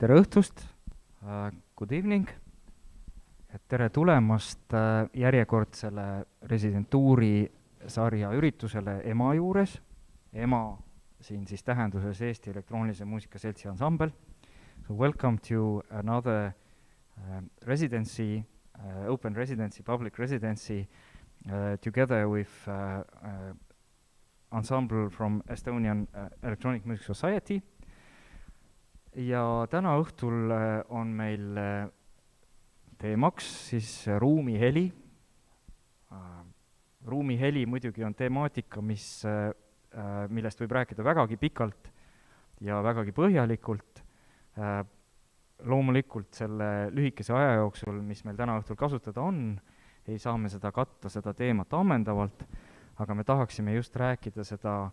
tere õhtust, good evening, tere tulemast järjekordsele residentuuri sarja üritusele EMA juures. EMA siin siis tähenduses Eesti Elektroonilise Muusika Seltsi ansambel. So welcome to another residency, open residency, public residency, together with ensemble from Estonian Electronic Music Society. Ja täna õhtul on meil teemaks siis ruumiheli. Ruumiheli muidugi on temaatika, millest võib rääkida vägagi pikalt ja vägagi põhjalikult. Loomulikult selle lühikese aja jooksul, mis meil täna õhtul kasutada on, ei saa me seda katta, seda teemat ammendavalt, aga me tahaksime just rääkida seda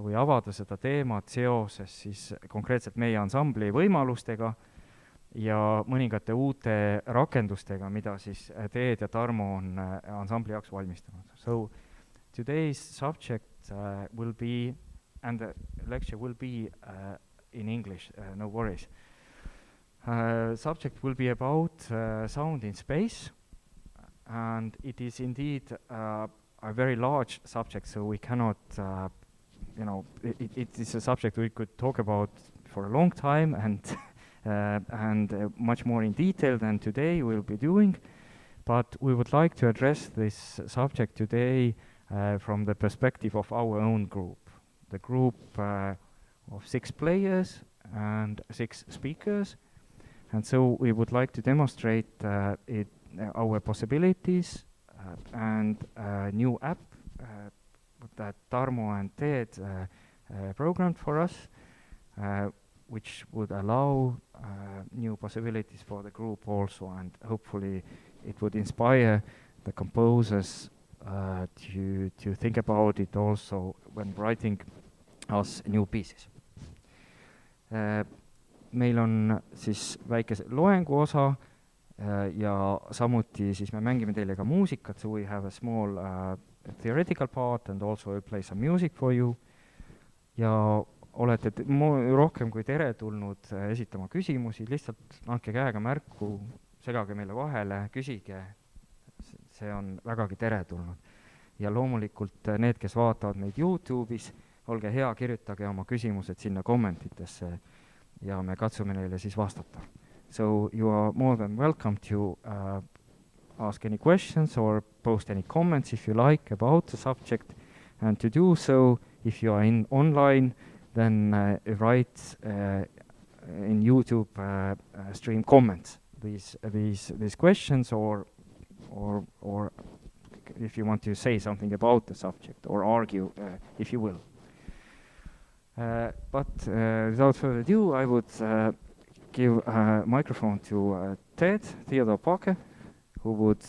või avada seda teemat seoses siis konkreetselt meie ansambli võimalustega ja mõningate uute rakendustega, mida siis Teet ja Tarmo on ansambli jaoks valmistanud. So today's subject will be, and the lecture will be in English, no worries. Subject will be about sound in space, and it is indeed a very large subject, so we cannot it is a subject we could talk about for a long time and much more in detail than today we'll be doing. But we would like to address this subject today from the perspective of our own group. The group of 6 players and 6 speakers. And so we would like to demonstrate our possibilities and a new app that Tarmo and Ted programmed for us, which would allow new possibilities for the group also, and hopefully it would inspire the composers to think about it also when writing us new pieces. Meil on siis väike loengu osa ja samuti siis me mängime teile ka muusikat, so we have a small theoretical part and also we'll play some music for you. Ja olete rohkem kui teretulnud esitama küsimusi, lihtsalt andke käega märku, segage meile vahele, küsige, see on vägagi teretulnud. Ja loomulikult need, kes vaatavad meid YouTube'is, olge hea, kirjutage oma küsimused sinna kommentitesse ja me katsume neile siis vastata. So you are more than welcome to ask any questions or post any comments if you like about the subject, and to do so, if you are online, then write in YouTube stream comments these questions, or if you want to say something about the subject or argue, if you will. But without further ado, I would give a microphone to Ted Theodor Pake, who would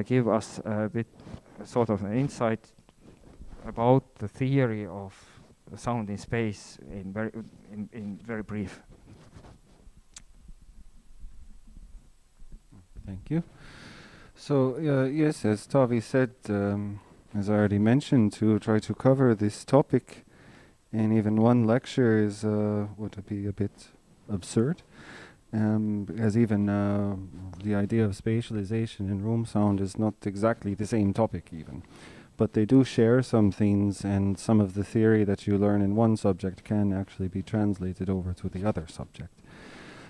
give us a bit sort of an insight about the theory of sound in space in very brief. Thank you. So yes, as Tavi said, as I already mentioned, to try to cover this topic in even one lecture is would be a bit absurd. As even the idea of spatialization in room sound is not exactly the same topic even. But they do share some things, and some of the theory that you learn in one subject can actually be translated over to the other subject.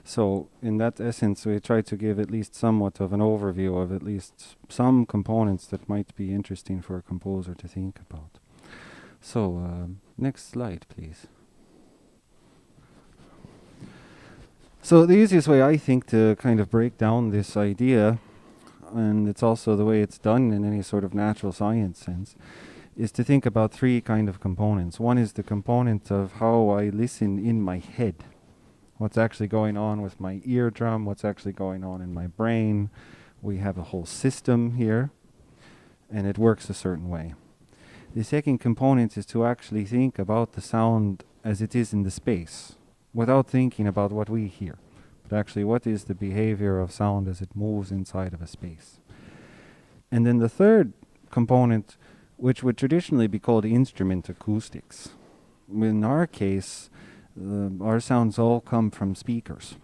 So in that essence, we try to give at least somewhat of an overview of at least some components that might be interesting for a composer to think about. So next slide, please. So the easiest way, I think, to kind of break down this idea, and it's also the way it's done in any sort of natural science sense, is to think about 3 kind of components. One is the component of how I listen in my head. What's actually going on with my eardrum, what's actually going on in my brain. We have a whole system here, and it works a certain way. The second component is to actually think about the sound as it is in the space, without thinking about what we hear, but actually what is the behavior of sound as it moves inside of a space. And then the third component, which would traditionally be called instrument acoustics. In our case, our sounds all come from speakers.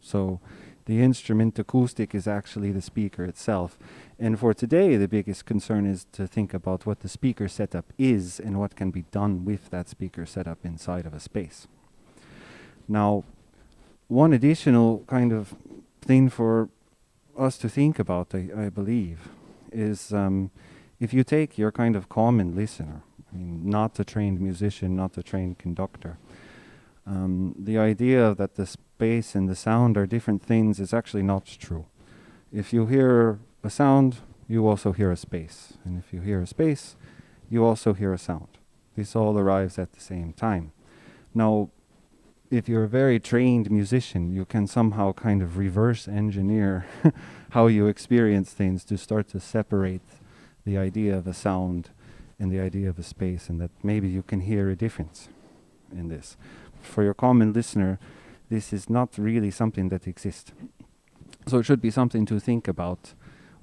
So the instrument acoustic is actually the speaker itself. And for today, the biggest concern is to think about what the speaker setup is and what can be done with that speaker setup inside of a space. Now, one additional kind of thing for us to think about, I believe, is if you take your kind of common listener, I mean, not a trained musician, not a trained conductor, the idea that the space and the sound are different things is actually not true. If you hear a sound, you also hear a space. And if you hear a space, you also hear a sound. This all arrives at the same time. Now, if you're a very trained musician, you can somehow kind of reverse engineer how you experience things to start to separate the idea of a sound and the idea of a space, and that maybe you can hear a difference in this. For your common listener, this is not really something that exists. So it should be something to think about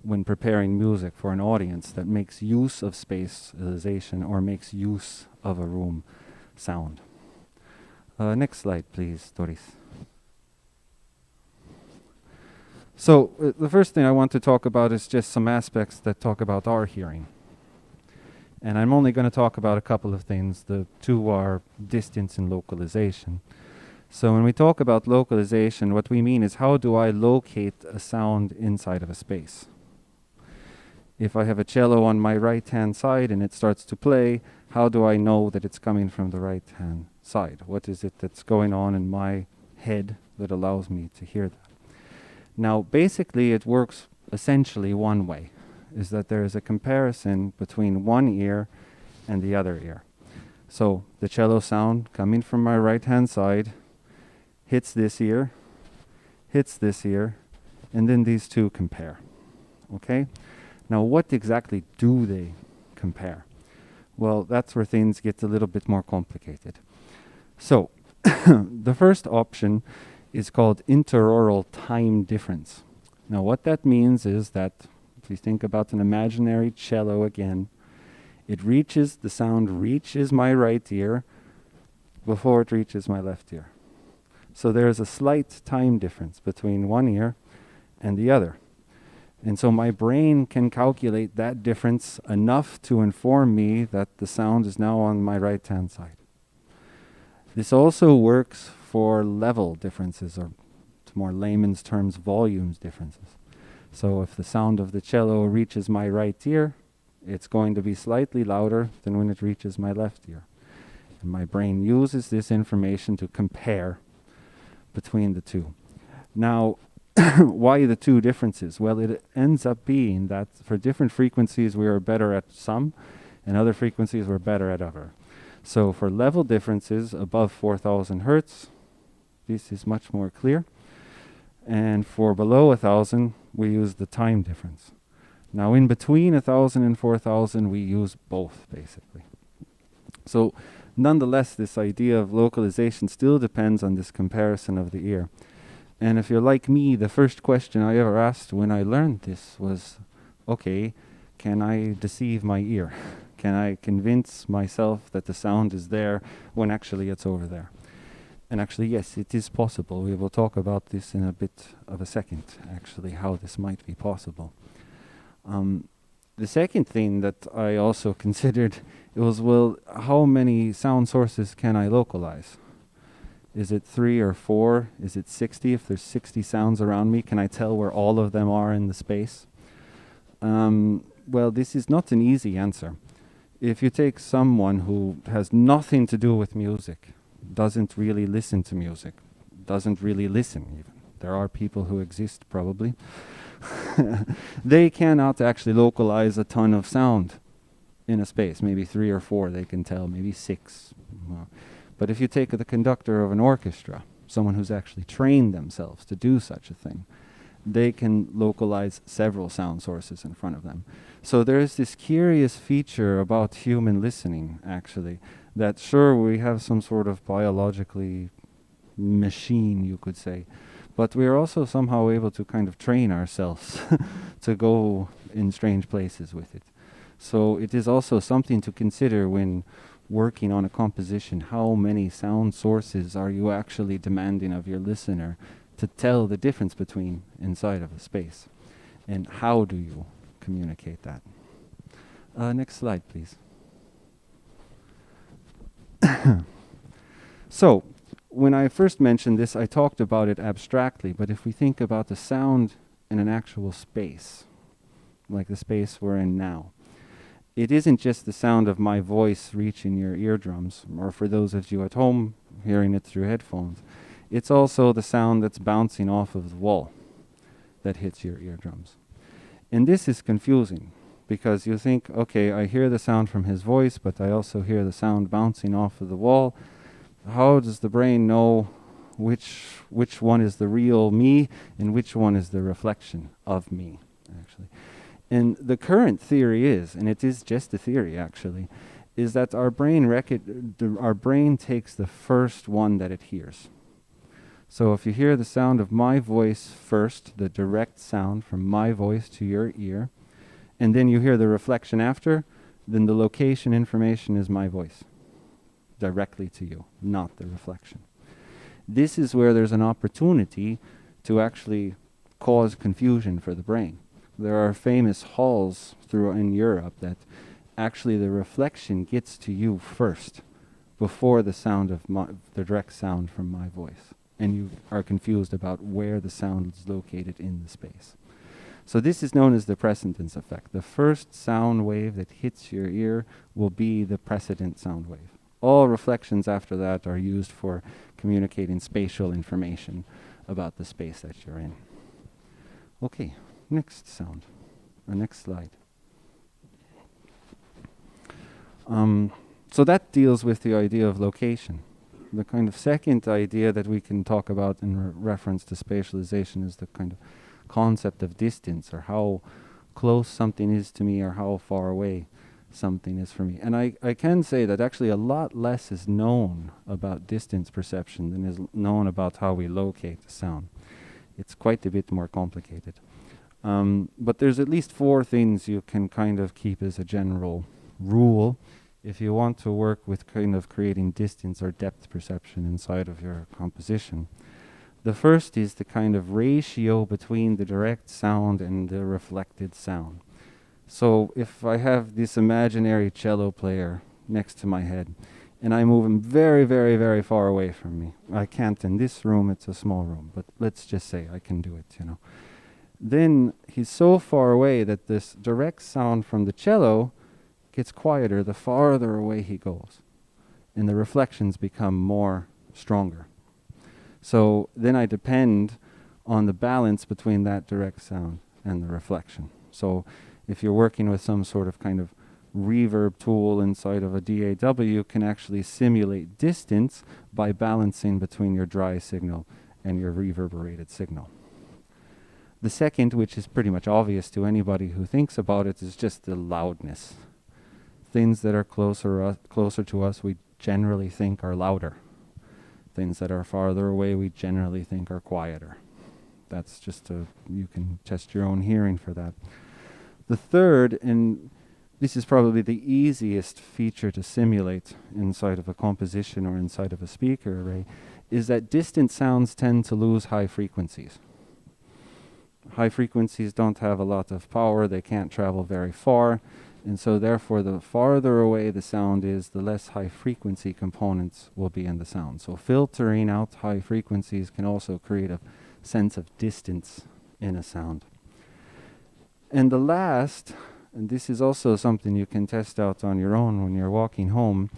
when preparing music for an audience that makes use of spatialization or makes use of a room sound. Next slide, please, Doris. So the first thing I want to talk about is just some aspects that talk about our hearing. And I'm only going to talk about a couple of things. The two are distance and localization. So when we talk about localization, what we mean is how do I locate a sound inside of a space? If I have a cello on my right-hand side and it starts to play, how do I know that it's coming from the right-hand side? What is it that's going on in my head that allows me to hear that? Now, basically, it works essentially one way, is that there is a comparison between one ear and the other ear. So the cello sound coming from my right-hand side hits this ear, and then these two compare. Okay? Now, what exactly do they compare? Well, that's where things get a little bit more complicated. So, the first option is called interaural time difference. Now, what that means is that, if you think about an imaginary cello again, the sound reaches my right ear before it reaches my left ear. So there is a slight time difference between one ear and the other. And so my brain can calculate that difference enough to inform me that the sound is now on my right-hand side. This also works for level differences, or to more layman's terms, volumes differences. So if the sound of the cello reaches my right ear, it's going to be slightly louder than when it reaches my left ear. And my brain uses this information to compare between the two. Now, why the two differences? Well, it ends up being that for different frequencies we are better at some, and other frequencies we're better at other. So for level differences above 4,000 hertz, this is much more clear. And for below 1,000, we use the time difference. Now in between 1,000 and 4,000, we use both, basically. So nonetheless, this idea of localization still depends on this comparison of the ear. And if you're like me, the first question I ever asked when I learned this was, okay, can I deceive my ear? Can I convince myself that the sound is there when actually it's over there? And actually, yes, it is possible. We will talk about this in a bit of a second, actually, how this might be possible. The second thing that I also considered was, well, how many sound sources can I localize? Is it 3 or 4? Is it 60? If there's 60 sounds around me, can I tell where all of them are in the space? Well, this is not an easy answer. If you take someone who has nothing to do with music, doesn't really listen to music, doesn't really listen even. There are people who exist probably. They cannot actually localize a ton of sound in a space. Maybe 3 or 4 they can tell, maybe 6. But if you take the conductor of an orchestra, someone who's actually trained themselves to do such a thing, they can localize several sound sources in front of them. So there is this curious feature about human listening, actually, that sure, we have some sort of biologically machine, you could say, but we are also somehow able to kind of train ourselves to go in strange places with it. So it is also something to consider when working on a composition. How many sound sources are you actually demanding of your listener to tell the difference between inside of a space. And how do you communicate that? Next slide, please. So, when I first mentioned this, I talked about it abstractly, but if we think about the sound in an actual space, like the space we're in now, it isn't just the sound of my voice reaching your eardrums, or for those of you at home hearing it through headphones. It's also the sound that's bouncing off of the wall that hits your eardrums. And this is confusing, because you think, okay, I hear the sound from his voice, but I also hear the sound bouncing off of the wall. How does the brain know which one is the real me and which one is the reflection of me, actually? And the current theory is, and it is just a theory actually, is that our brain takes the first one that it hears. So if you hear the sound of my voice first, the direct sound from my voice to your ear, and then you hear the reflection after, then the location information is my voice directly to you, not the reflection. This is where there's an opportunity to actually cause confusion for the brain. There are famous halls in Europe that actually the reflection gets to you first before the sound of the direct sound from my voice. And you are confused about where the sound is located in the space. So this is known as the precedence effect. The first sound wave that hits your ear will be the precedent sound wave. All reflections after that are used for communicating spatial information about the space that you're in. Okay, next sound, or next slide. So that deals with the idea of location. The kind of second idea that we can talk about in reference to spatialization is the kind of concept of distance, or how close something is to me or how far away something is from me. And I can say that actually a lot less is known about distance perception than is known about how we locate the sound. It's quite a bit more complicated. But there's at least 4 things you can kind of keep as a general rule if you want to work with kind of creating distance or depth perception inside of your composition. The first is the kind of ratio between the direct sound and the reflected sound. So if I have this imaginary cello player next to my head, and I move him very, very, very far away from me. I can't in this room, it's a small room, but let's just say I can do it, Then he's so far away that this direct sound from the cello gets quieter the farther away he goes, and the reflections become stronger. So then I depend on the balance between that direct sound and the reflection. So if you're working with some sort of kind of reverb tool inside of a DAW, you can actually simulate distance by balancing between your dry signal and your reverberated signal. The second, which is pretty much obvious to anybody who thinks about it, is just the loudness. Things that are closer to us we generally think are louder. Things that are farther away we generally think are quieter. That's just you can test your own hearing for that. The third, and this is probably the easiest feature to simulate inside of a composition or inside of a speaker array, is that distant sounds tend to lose high frequencies. High frequencies don't have a lot of power, they can't travel very far, and so therefore the farther away the sound is, the less high frequency components will be in the sound. So filtering out high frequencies can also create a sense of distance in a sound. And the last, and this is also something you can test out on your own when you're walking home,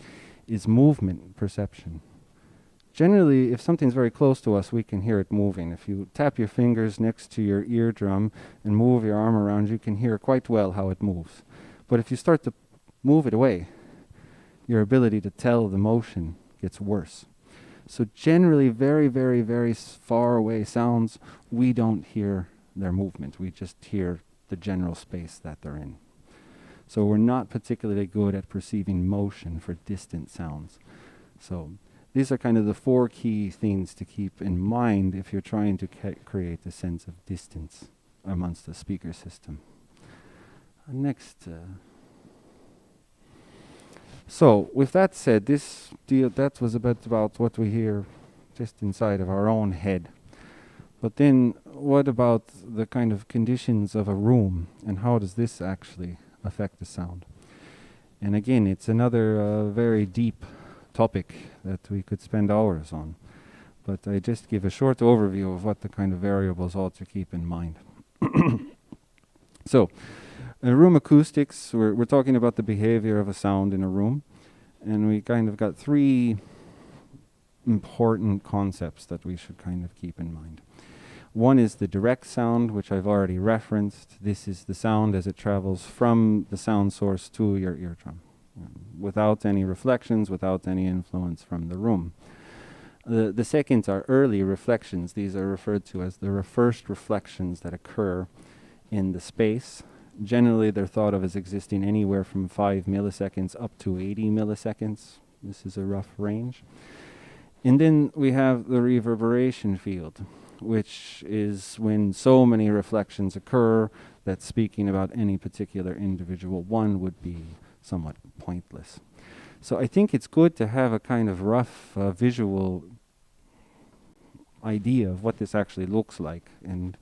is movement perception. Generally, if something's very close to us, we can hear it moving. If you tap your fingers next to your eardrum and move your arm around, you can hear quite well how it moves. But if you start to move it away, your ability to tell the motion gets worse. So generally, very, very, very far away sounds, we don't hear their movement. We just hear the general space that they're in. So we're not particularly good at perceiving motion for distant sounds. So these are kind of the 4 key things to keep in mind if you're trying to create a sense of distance amongst the speaker system. Next. So with that said, that was a bit about what we hear just inside of our own head. But then what about the kind of conditions of a room, and how does this actually affect the sound? And again, it's another very deep topic that we could spend hours on. But I just give a short overview of what the kind of variables ought to keep in mind. So, room acoustics, we're talking about the behavior of a sound in a room. And we kind of got three important concepts that we should kind of keep in mind. One is the direct sound, which I've already referenced. This is the sound as it travels from the sound source to your eardrum, without any reflections, without any influence from the room. The second are early reflections. These are referred to as the first reflections that occur in the space. Generally, they're thought of as existing anywhere from 5 milliseconds up to 80 milliseconds. This is a rough range. And then we have the reverberation field, which is when so many reflections occur that speaking about any particular individual one would be somewhat pointless. So I think it's good to have a kind of rough visual idea of what this actually looks like. And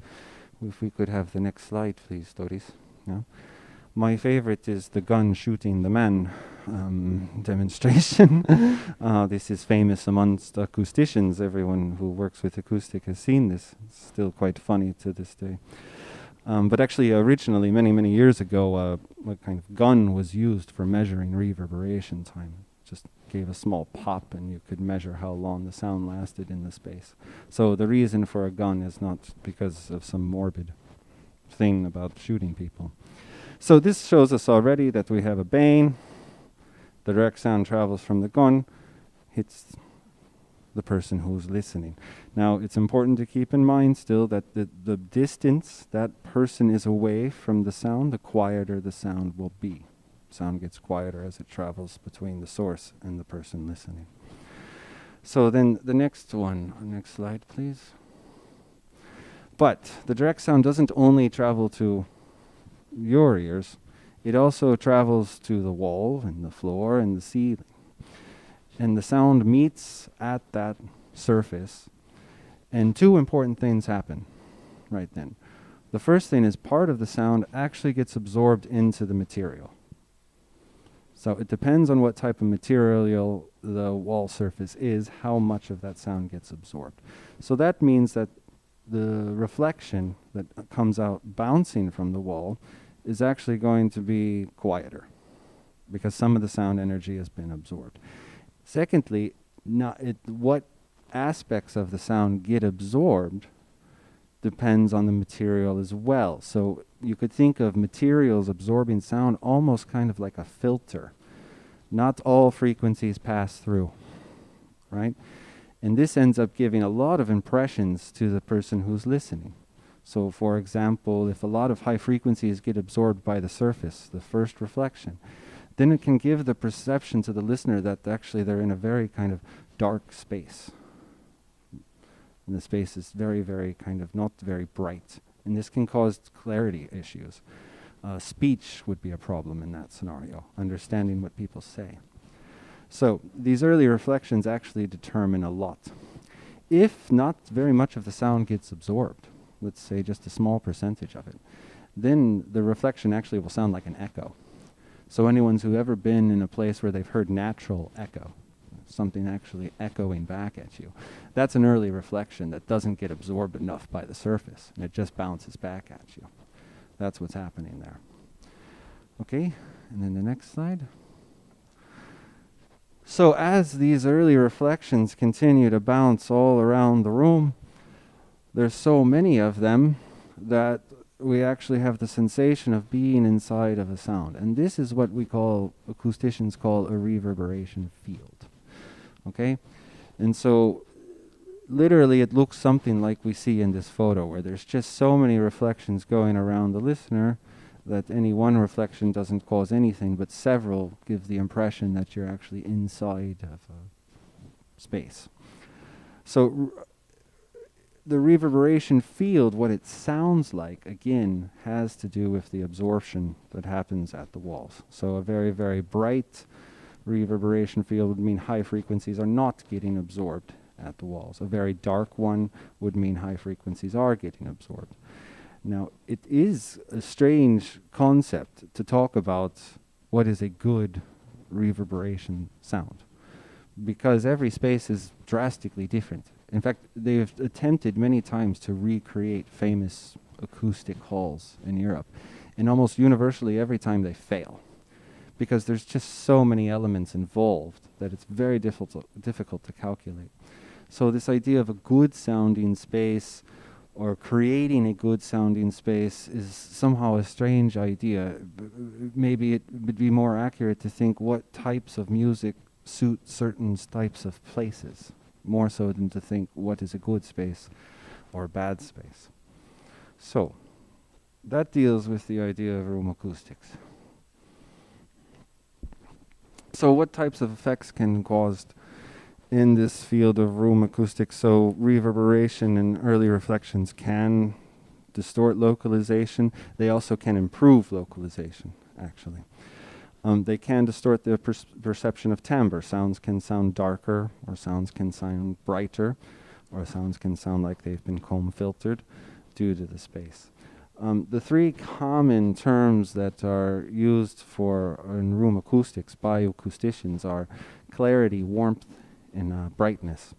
if we could have the next slide, please, Doris. Yeah. My favorite is the gun shooting the man demonstration. This is famous amongst acousticians. Everyone who works with acoustic has seen this. It's still quite funny to this day. But actually, originally, many years ago, a kind of gun was used for measuring reverberation time. Just gave a small pop, and you could measure how long the sound lasted in the space. So the reason for a gun is not because of some morbid thing about shooting people. So this shows us already that we have a bang. The direct sound travels from the gun, hits the person who's listening. Now, it's important to keep in mind still that the distance that person is away from the sound, the quieter the sound will be. Sound gets quieter as it travels between the source and the person listening. So then the next one, next slide, please. But the direct sound doesn't only travel to your ears, it also travels to the wall and the floor and the ceiling. And the sound meets at that surface, and two important things happen right then. The first thing is part of the sound actually gets absorbed into the material. So it depends on what type of material the wall surface is, how much of that sound gets absorbed. So that means that the reflection that comes out bouncing from the wall is actually going to be quieter because some of the sound energy has been absorbed. Secondly, what aspects of the sound get absorbed depends on the material as well. So you could think of materials absorbing sound almost kind of like a filter. Not all frequencies pass through, right? And this ends up giving a lot of impressions to the person who's listening. So for example, if a lot of high frequencies get absorbed by the surface, the first reflection, then it can give the perception to the listener that actually they're in a very kind of dark space. And the space is very kind of not very bright. And this can cause clarity issues. Speech would be a problem in that scenario, understanding what people say. So these early reflections actually determine a lot. If not very much of the sound gets absorbed, let's say just a small percentage of it, then the reflection actually will sound like an echo. So anyone's who ever been in a place where they've heard natural echo, something actually echoing back at you, that's an early reflection that doesn't get absorbed enough by the surface, and it just bounces back at you. That's what's happening there. Okay, and then the next slide. So as these early reflections continue to bounce all around the room, there's so many of them that we actually have the sensation of being inside of a sound. And this is what we call, acousticians call, a reverberation field. Okay? And so literally it looks something like we see in this photo, where there's just so many reflections going around the listener that any one reflection doesn't cause anything, but several give the impression that you're actually inside of a space. So the reverberation field, what it sounds like, again, has to do with the absorption that happens at the walls. So a very bright reverberation field would mean high frequencies are not getting absorbed at the walls. A very dark one would mean high frequencies are getting absorbed. Now, it is a strange concept to talk about what is a good reverberation sound, because every space is drastically different. In fact, they've attempted many times to recreate famous acoustic halls in Europe, and almost universally every time they fail, because there's just so many elements involved that it's very difficult to calculate. So this idea of a good sounding space or creating a good sounding space is somehow a strange idea. Maybe it would be more accurate to think what types of music suit certain types of places, more so than to think what is a good space or a bad space. So that deals with the idea of room acoustics. So what types of effects can caused in this field of room acoustics? So reverberation and early reflections can distort localization. They also can improve localization, actually. They can distort the perception of timbre. Sounds can sound darker, or sounds can sound brighter, or sounds can sound like they've been comb filtered due to the space. The three common terms that are used for in room acoustics by acousticians are clarity, warmth, and brightness.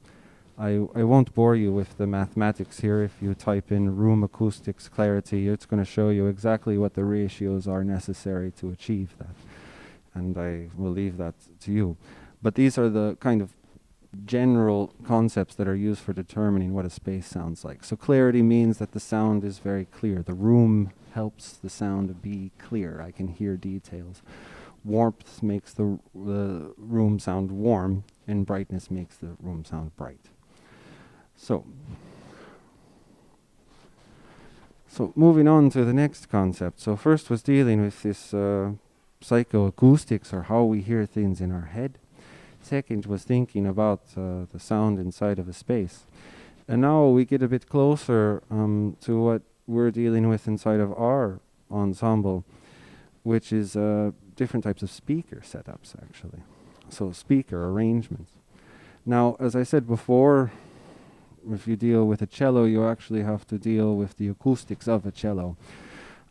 I won't bore you with the mathematics here. If you type in room acoustics clarity, it's going to show you exactly what the ratios are necessary to achieve that. And I will leave that to you. But these are the kind of general concepts that are used for determining what a space sounds like. So clarity means that the sound is very clear. The room helps the sound to be clear. I can hear details. Warmth makes the room sound warm, and brightness makes the room sound bright. So moving on to the next concept. So first was dealing with this psychoacoustics, or how we hear things in our head. Second was thinking about the sound inside of a space. And now we get a bit closer to what we're dealing with inside of our ensemble, which is different types of speaker setups, actually. So speaker arrangements. Now, as I said before, if you deal with a cello, you actually have to deal with the acoustics of a cello.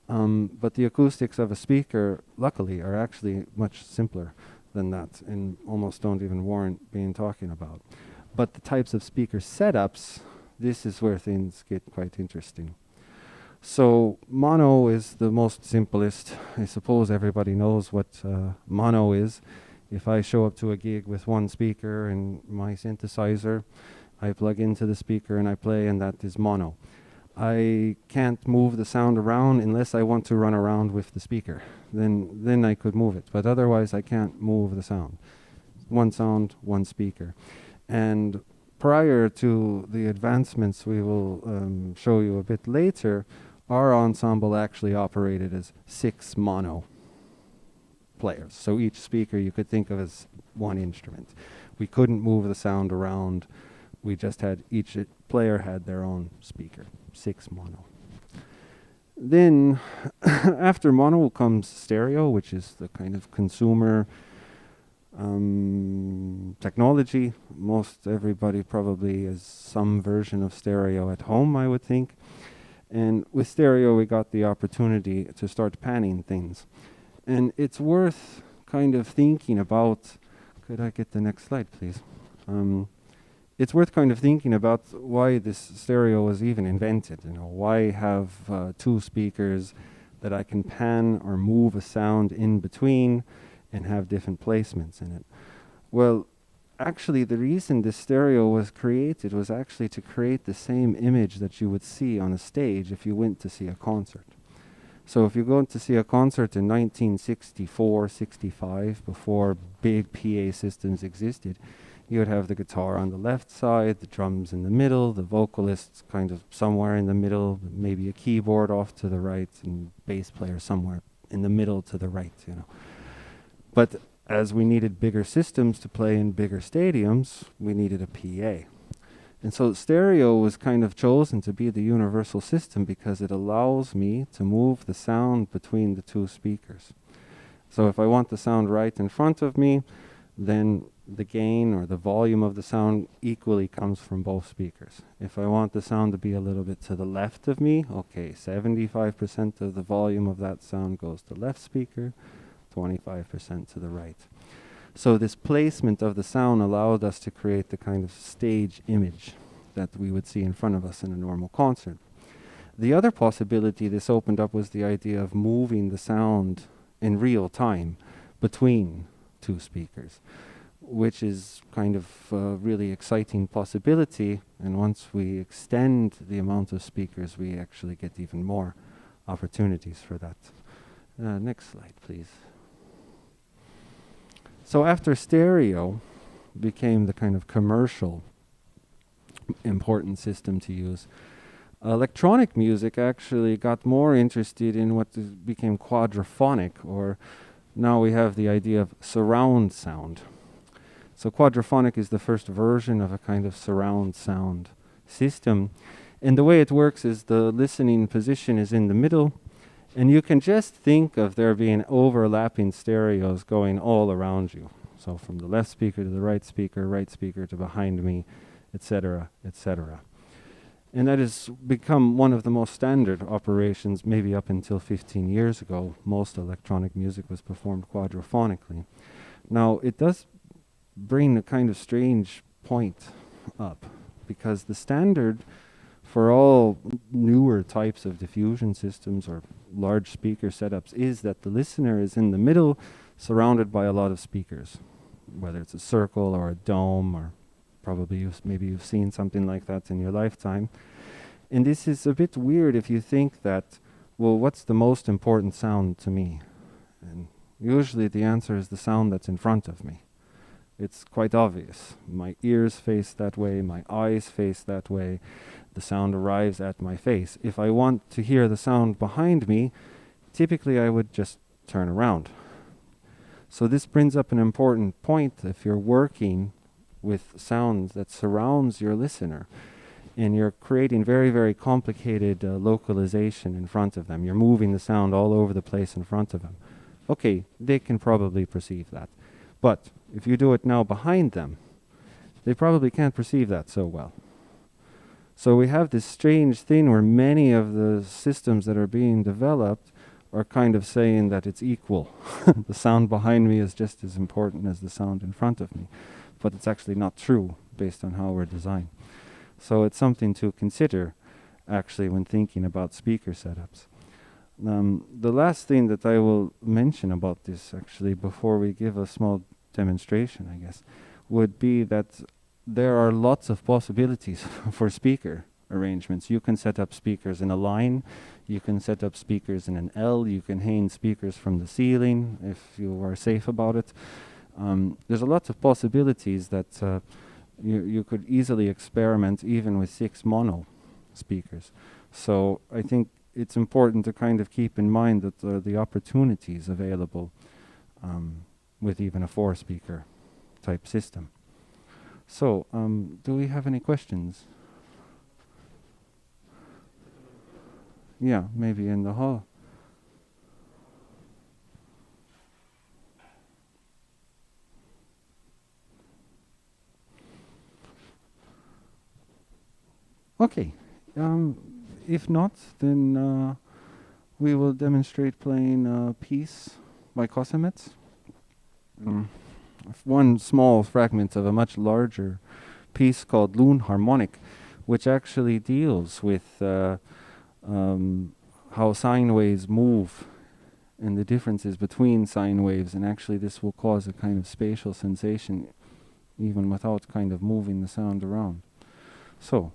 But the acoustics of a speaker, luckily, are actually much simpler than that, and almost don't even warrant being talking about. But the types of speaker setups, this is where things get quite interesting. So mono is the most simplest. I suppose everybody knows what mono is. If I show up to a gig with one speaker and my synthesizer, I plug into the speaker and I play, and that is mono. I can't move the sound around unless I want to run around with the speaker. Then I could move it, but otherwise I can't move the sound. One sound, one speaker. And prior to the advancements we will show you a bit later, our ensemble actually operated as 6 mono players. So each speaker you could think of as one instrument. We couldn't move the sound around. We just had each player had their own speaker. 6 mono. Then after mono comes stereo, which is the kind of consumer technology. Most everybody probably has some version of stereo at home, I would think. And with stereo we got the opportunity to start panning things. And it's worth kind of thinking about, could I get the next slide please? It's worth kind of thinking about why this stereo was even invented. You know, why have 2 speakers that I can pan or move a sound in between and have different placements in it? Well, actually the reason this stereo was created was actually to create the same image that you would see on a stage if you went to see a concert. So if you go to see a concert in 1964, 65, before big PA systems existed, you would have the guitar on the left side, the drums in the middle, the vocalists kind of somewhere in the middle, maybe a keyboard off to the right, and bass player somewhere in the middle to the right, you know. But as we needed bigger systems to play in bigger stadiums, we needed a PA. And so stereo was kind of chosen to be the universal system because it allows me to move the sound between the 2 speakers. So if I want the sound right in front of me, then the gain or the volume of the sound equally comes from both speakers. If I want the sound to be a little bit to the left of me, okay, 75% of the volume of that sound goes to left speaker, 25% to the right. So this placement of the sound allowed us to create the kind of stage image that we would see in front of us in a normal concert. The other possibility this opened up was the idea of moving the sound in real time between two speakers, which is kind of a really exciting possibility. And once we extend the amount of speakers, we actually get even more opportunities for that. Next slide, please. So after stereo became the kind of commercial important system to use, electronic music actually got more interested in what became quadraphonic, or now we have the idea of surround sound. So quadraphonic is the first version of a kind of surround sound system. And the way it works is the listening position is in the middle, and you can just think of there being overlapping stereos going all around you. So from the left speaker to the right speaker to behind me, etc., etc. And that has become one of the most standard operations, maybe up until 15 years ago. Most electronic music was performed quadraphonically. Now, it does bring a kind of strange point up, because the standard for all newer types of diffusion systems or large speaker setups is that the listener is in the middle, surrounded by a lot of speakers, whether it's a circle or a dome, or probably maybe you've seen something like that in your lifetime. And this is a bit weird if you think that, well, what's the most important sound to me? And usually the answer is the sound that's in front of me. It's quite obvious. My ears face that way, my eyes face that way, the sound arrives at my face. If I want to hear the sound behind me, typically I would just turn around. So this brings up an important point if you're working with sounds that surrounds your listener, and you're creating very, very complicated localization in front of them. You're moving the sound all over the place in front of them. Okay, they can probably perceive that. But if you do it now behind them, they probably can't perceive that so well. So we have this strange thing where many of the systems that are being developed are kind of saying that it's equal. The sound behind me is just as important as the sound in front of me. But it's actually not true based on how we're designed. So it's something to consider actually when thinking about speaker setups. The last thing that I will mention about this actually before we give a small demonstration, I guess, would be that there are lots of possibilities for speaker arrangements. You can set up speakers in a line, you can set up speakers in an L, you can hang speakers from the ceiling if you are safe about it. There's a lot of possibilities that you could easily experiment even with 6 mono speakers. So I think it's important to kind of keep in mind that the opportunities available with even a 4-speaker type system. So, do we have any questions? Yeah, maybe in the hall. Okay. If not, then we will demonstrate playing a piece by Kosemets. One small fragment of a much larger piece called Loon Harmonic, which actually deals with how sine waves move and the differences between sine waves, and actually this will cause a kind of spatial sensation even without kind of moving the sound around. So,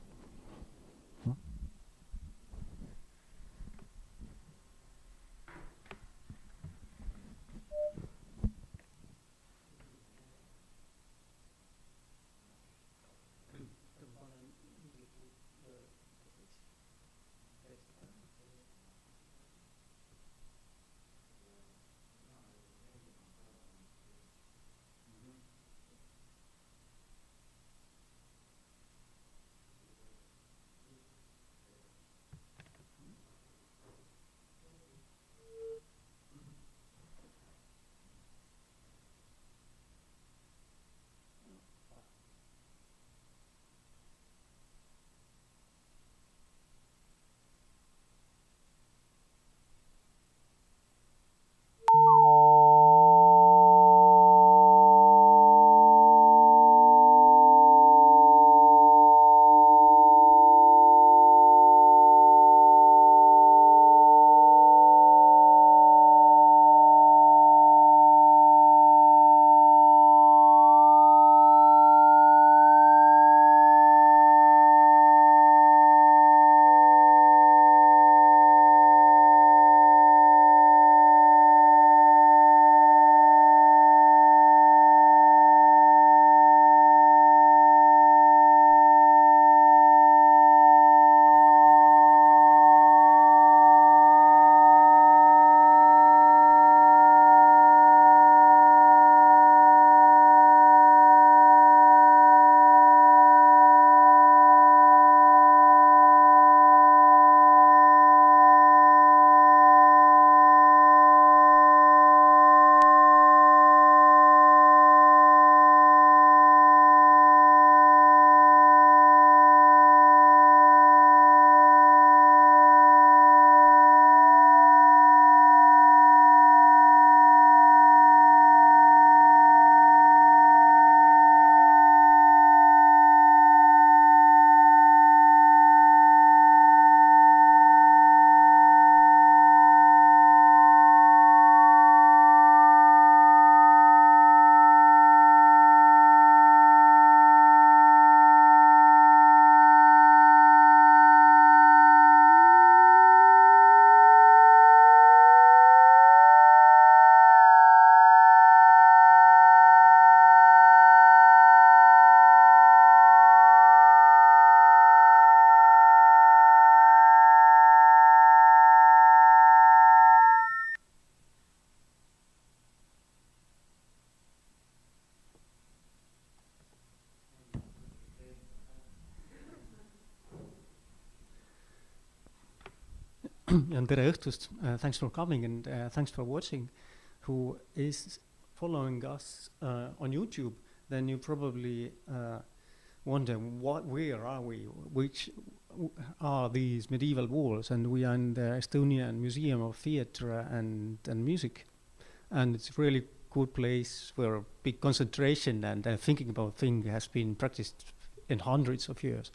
and tere õhtust. Thanks for coming and thanks for watching. Who is following us on YouTube, then you probably wonder where are we? Which are these medieval walls? And we are in the Estonian Museum of Theatre and Music. And it's a really good place where a big concentration and thinking about things has been practiced in hundreds of years.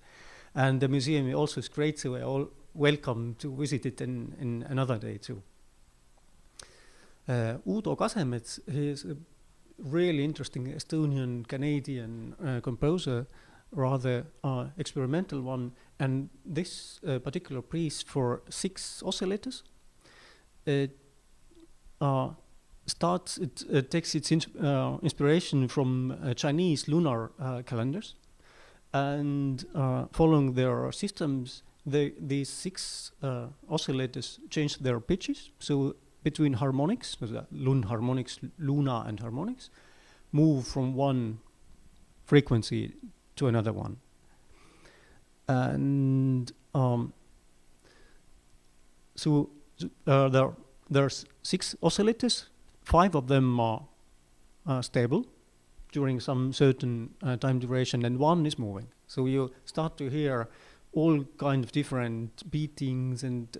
And the museum also is great, so we're all welcome to visit it in another day too. Udo Kasemets, he is a really interesting Estonian-Canadian composer, rather experimental one, and this particular piece for 6 oscillators takes its inspiration from Chinese lunar calendars, and following their systems, these 6 oscillators change their pitches. So between harmonics, lun harmonics, luna and harmonics, move from one frequency to another one. And there's 6 oscillators. 5 of them are stable during some certain time duration, and 1 is moving. So you start to hear all kind of different beatings and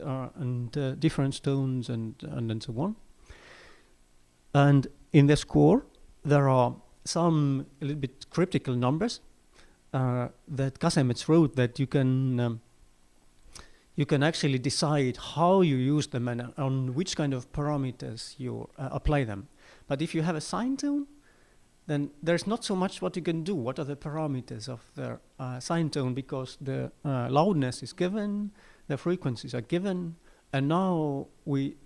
different tones and so on. And in the score, there are some a little bit cryptical numbers that Kasemets wrote that you can actually decide how you use them and on which kind of parameters you apply them. But if you have a sine tone, then there's not so much what you can do. What are the parameters of the sine tone? Because the loudness is given, the frequencies are given, and now we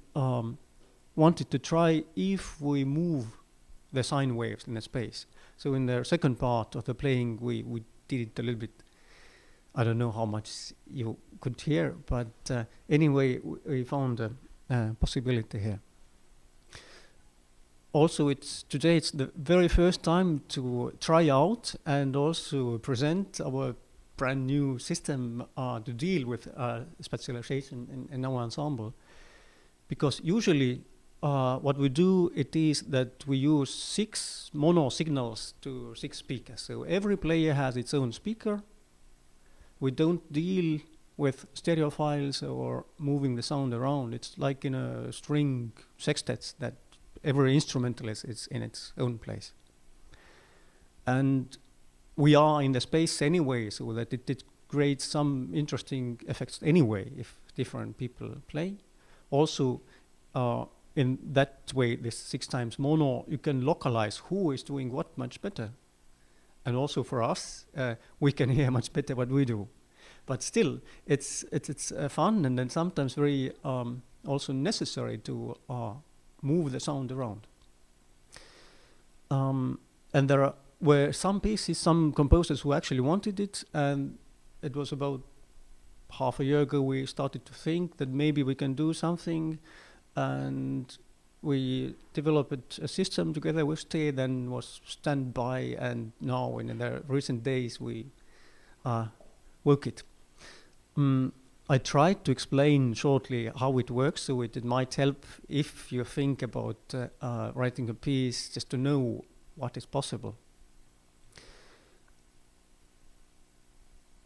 wanted to try if we move the sine waves in a space. So in the second part of the playing, we did it a little bit. I don't know how much you could hear, but anyway, we found a possibility here. Also, today it's the very first time to try out and also present our brand new system to deal with specialization in our ensemble. Because usually what we do, it is that we use 6 mono signals to 6 speakers. So every player has its own speaker. We don't deal with stereo files or moving the sound around. It's like in a string sextets that every instrumentalist is in its own place. And we are in the space anyway, so that it creates some interesting effects anyway if different people play. Also, in that way, this 6 times mono, you can localize who is doing what much better. And also for us, we can hear much better what we do. But still, it's fun and then sometimes very also necessary to move the sound around. And there were some pieces, some composers who actually wanted it, and it was about half a year ago we started to think that maybe we can do something, and we developed a system together with Stay, then was standby, and now in the recent days we work it. I tried to explain shortly how it works, so it might help if you think about writing a piece, just to know what is possible.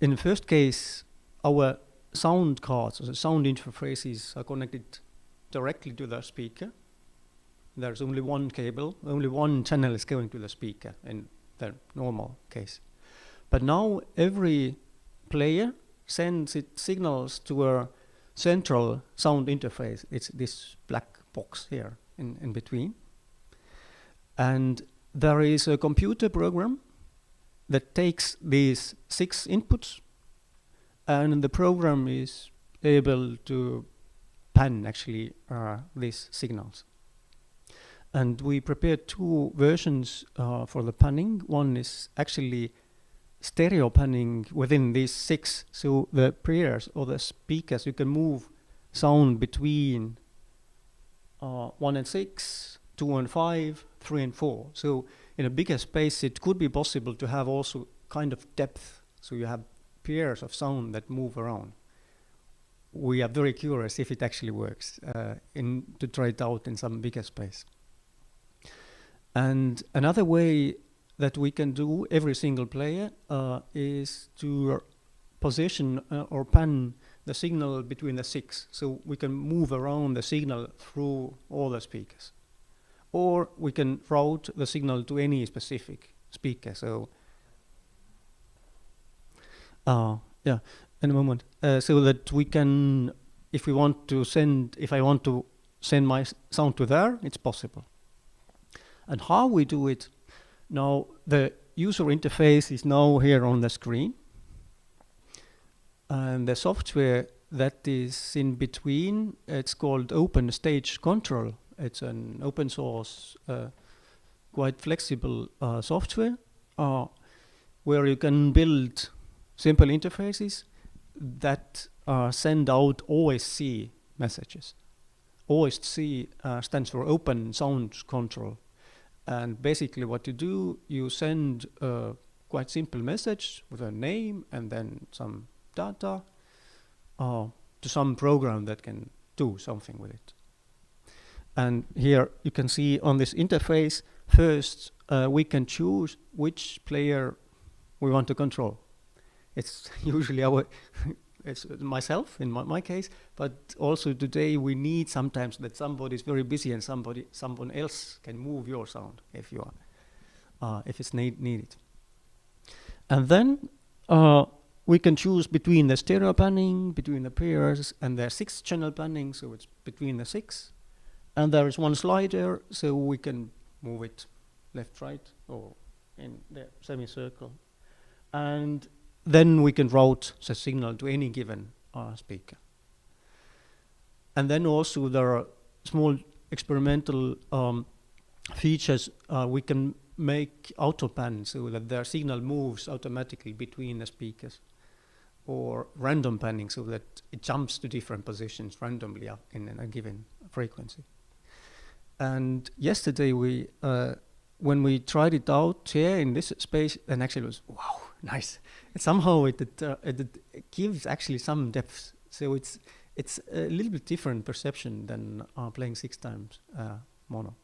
In the first case, our sound cards, or the sound interfaces, are connected directly to the speaker. There's only one cable, only one channel is going to the speaker in the normal case. But now every player sends its signals to a central sound interface. It's this black box here in between. And there is a computer program that takes these 6 inputs, and the program is able to pan actually these signals. And we prepared 2 versions for the panning. One is actually stereo panning within these 6, so the players or the speakers, you can move sound between 1 and 6, 2 and 5, 3 and 4. So in a bigger space it could be possible to have also kind of depth, so you have pairs of sound that move around. we are very curious if it actually works, to try it out in some bigger space. And another way that we can do, every single player, is to position or pan the signal between the 6. So we can move around the signal through all the speakers. Or we can route the signal to any specific speaker. So, yeah, in a moment. So that we can, if I want to send my sound to there, it's possible. And how we do it, now the user interface is now here on the screen. And the software that is in between, it's called Open Stage Control. It's an open source, quite flexible software where you can build simple interfaces that send out OSC messages. OSC stands for Open Sound Control. And basically what you do, you send a quite simple message with a name and then some data to some program that can do something with it. And here you can see on this interface, first we can choose which player we want to control. It's usually it's myself in my case, but also today we need sometimes that somebody is very busy and someone else can move your sound if you are, if it's needed. And then we can choose between the stereo panning, between the pairs, and the 6-channel panning, so it's between the 6. And there is one slider, so we can move it left, right, or in the semicircle. And then we can route the signal to any given speaker. And then also there are small experimental features. We can make auto pan so that their signal moves automatically between the speakers, or random panning so that it jumps to different positions randomly in a given frequency. And yesterday when we tried it out here in this space, and actually it was, wow, nice. And somehow it gives actually some depth. So it's a little bit different perception than playing 6 times mono.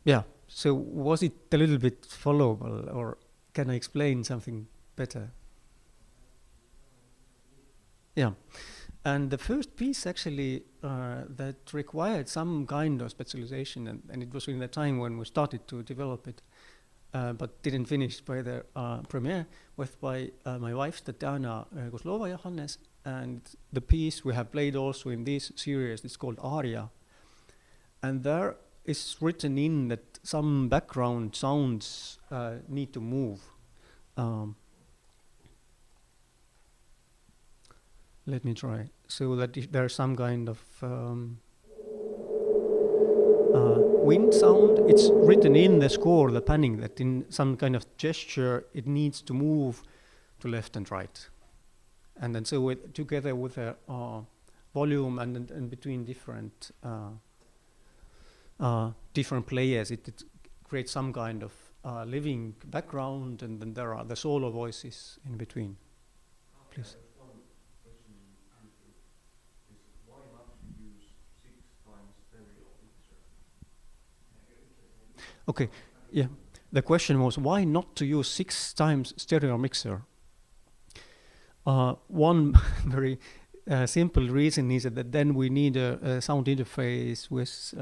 Yeah, so was it a little bit followable, or can I explain something better? Yeah, and the first piece actually that required some kind of specialization, and it was in the time when we started to develop it, but didn't finish by the premiere, was by my wife, Tatiana Kozlova-Johannes, and the piece we have played also in this series, it's called Aria. And there is written in that some background sounds need to move. Let me try. So that if there's some kind of wind sound, it's written in the score, the panning, that in some kind of gesture it needs to move to left and right. And then so together with a volume and between different players, it creates some kind of living background, and then there are the solo voices in between. Please. Okay, yeah. The question was why not to use 6 times stereo mixer? One very simple reason is that then we need a sound interface with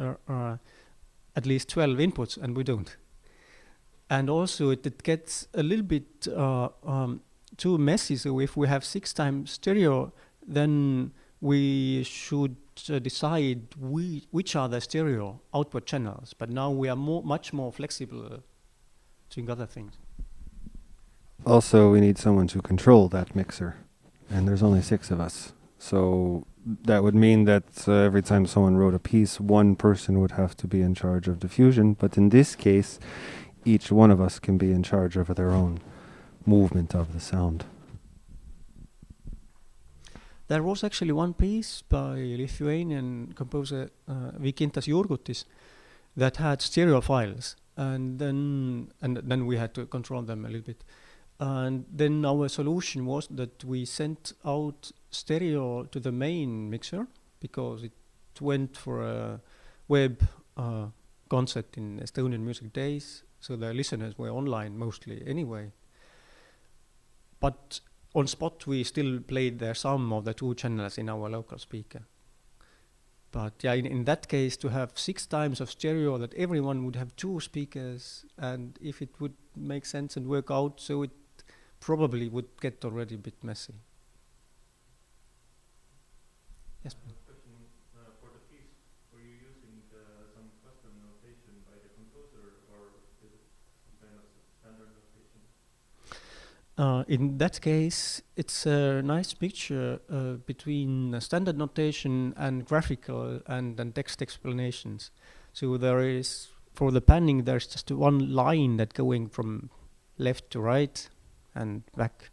at least 12 inputs, and we don't. And also it gets a little bit too messy. So if we have 6 times stereo, then we should decide which are the stereo output channels. But now we are much more flexible doing other things. Also, we need someone to control that mixer, and there's only 6 of us. So that would mean that every time someone wrote a piece, one person would have to be in charge of diffusion. But in this case, each one of us can be in charge of their own movement of the sound. There was actually one piece by Lithuanian composer Vykintas Jurgutis that had stereo files, and then we had to control them a little bit. And then our solution was that we sent out stereo to the main mixer because it went for a web concert in Estonian Music Days, so the listeners were online mostly anyway. But on spot we still played there some of the 2 channels in our local speaker. But yeah, in that case, to have 6 times of stereo, that everyone would have 2 speakers, and if it would make sense and work out, so it probably would get already a bit messy. Yes. Question for the piece, were you using some custom notation by the composer, or is it some kind of standard notation? In that case, it's a nice mixture between standard notation and graphical and text explanations. So there is, for the panning, there's just one line that going from left to right and back.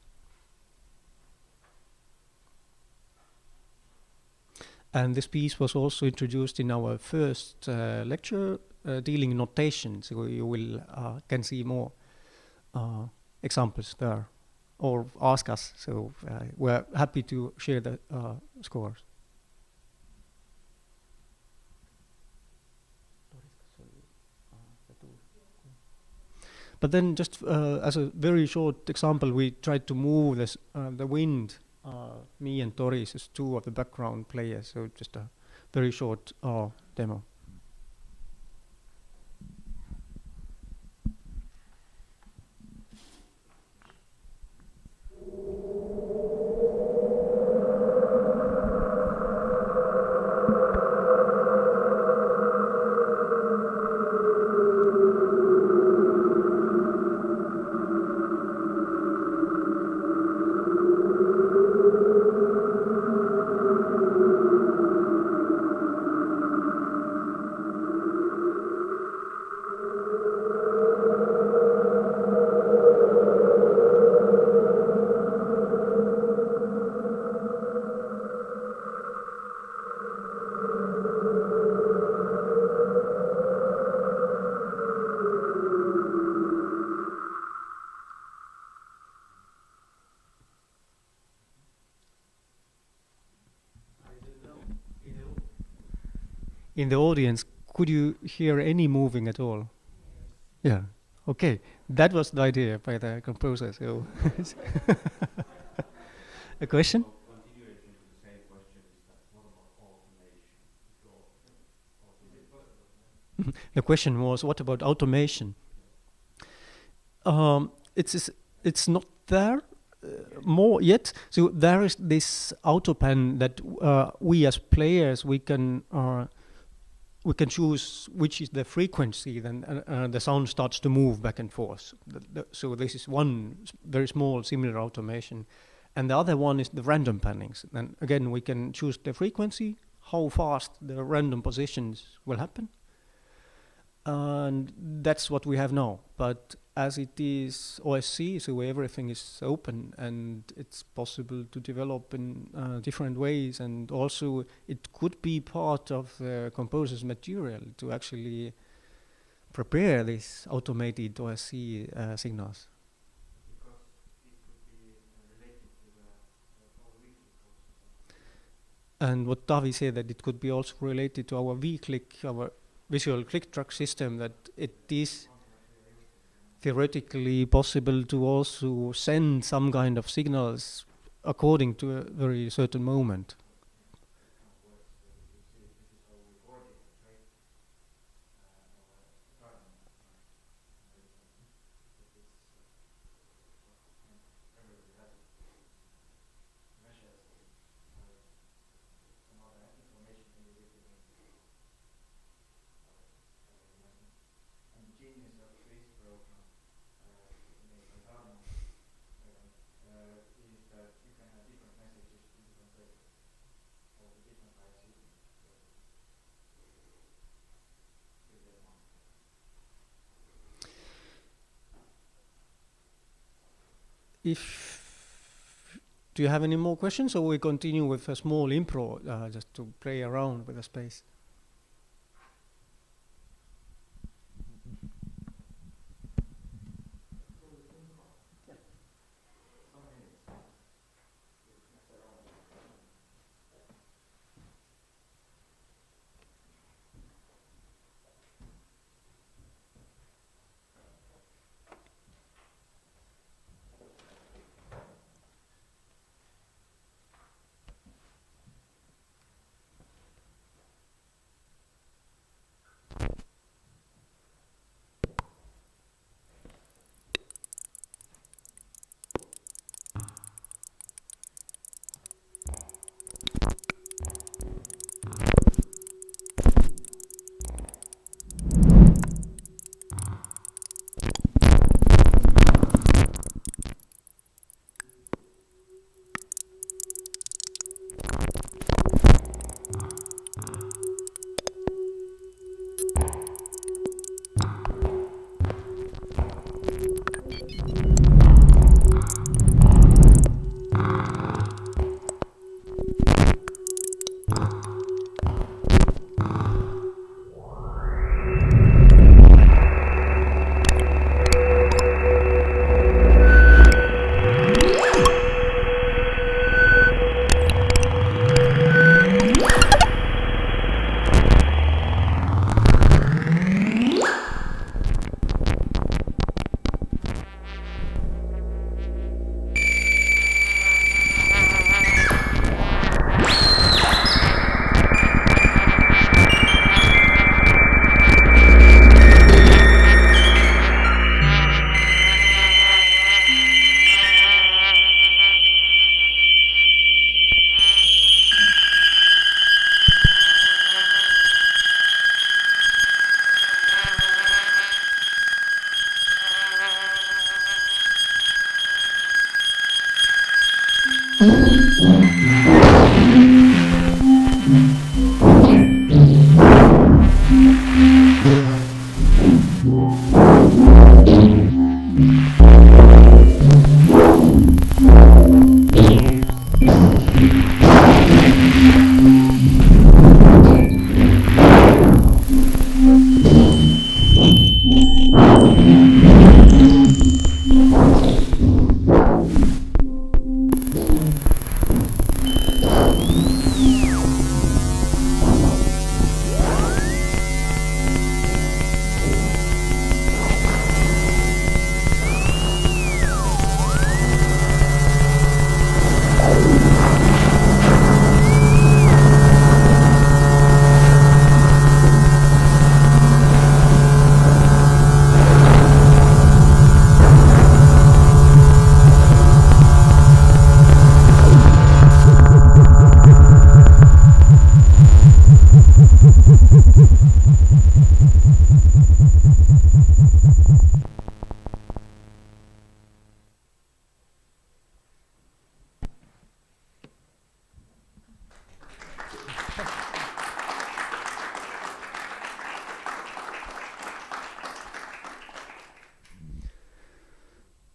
And this piece was also introduced in our first lecture dealing notation, so you will can see more examples there, or ask us. So we're happy to share the scores. But then, just as a very short example, we tried to move this the wind. Me and Doris as 2 of the background players. So just a very short demo. In the audience, could you hear any moving at all? Yeah. Okay. That was the idea by the composer. So, a question? Continuation to the same question is that what about automation? The question was, what about automation? It's not there more yet. So there is this autopan that we as players we can choose which is the frequency. Then the sound starts to move back and forth. So this is one very small similar automation, and the other one is the random pannings. And again, we can choose the frequency, how fast the random positions will happen. And that's what we have now. But as it is OSC, so everything is open and it's possible to develop in different ways. And also it could be part of the composer's material to actually prepare these automated OSC signals. Because it could be related to the our weekly course. And what Davi said, that it could be also related to our V-click, our visual click track system, that it is theoretically possible to also send some kind of signals according to a very certain moment. Do you have any more questions, or we continue with a small impro just to play around with the space?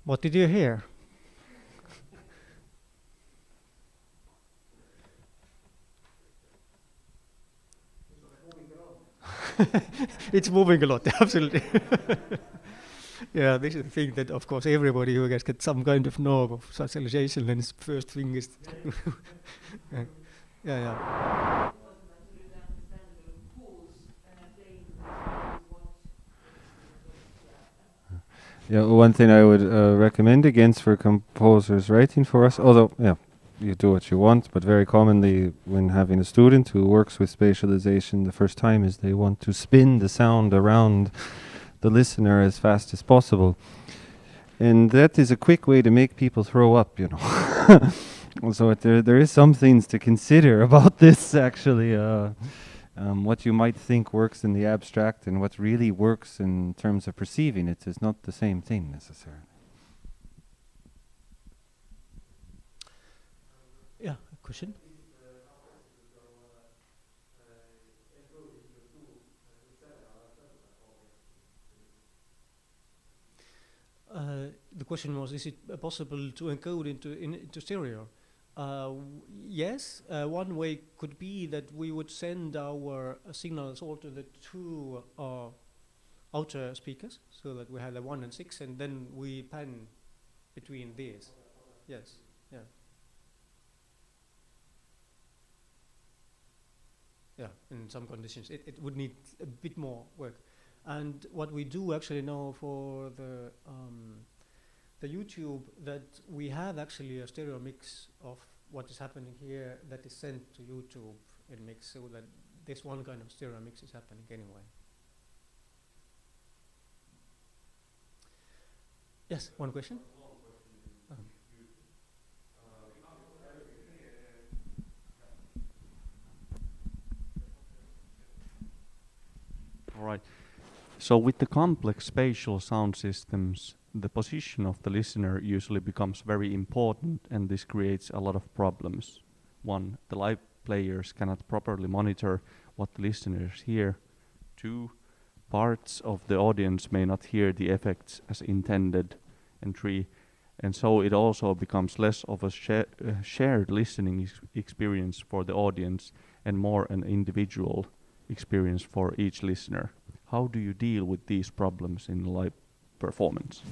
What did you hear? It's moving a lot, absolutely. Yeah, this is the thing that, of course, everybody who has got some kind of knob of socialization, and his first thing is. Yeah. Yeah, one thing I would recommend against for composers writing for us, although, yeah, you do what you want, but very commonly when having a student who works with spatialization the first time is they want to spin the sound around the listener as fast as possible. And that is a quick way to make people throw up, you know. So there is some things to consider about this, actually. What you might think works in the abstract and what really works in terms of perceiving it is not the same thing necessarily. Yeah, a question? The question was, is it possible to encode into stereo? Yes, one way could be that we would send our signals all to the two outer speakers, so that we have the 1 and 6, and then we pan between these. Yes, yeah. Yeah, in some conditions. It would need a bit more work. And what we do actually now for the YouTube, that we have actually a stereo mix of what is happening here that is sent to YouTube and mix, so that this one kind of stereo mix is happening anyway. Yes, one question? All right. So with the complex spatial sound systems, the position of the listener usually becomes very important, and this creates a lot of problems. One, the live players cannot properly monitor what the listeners hear. Two, parts of the audience may not hear the effects as intended. And three, and so it also becomes less of a shared listening experience for the audience and more an individual experience for each listener. How do you deal with these problems in live performance?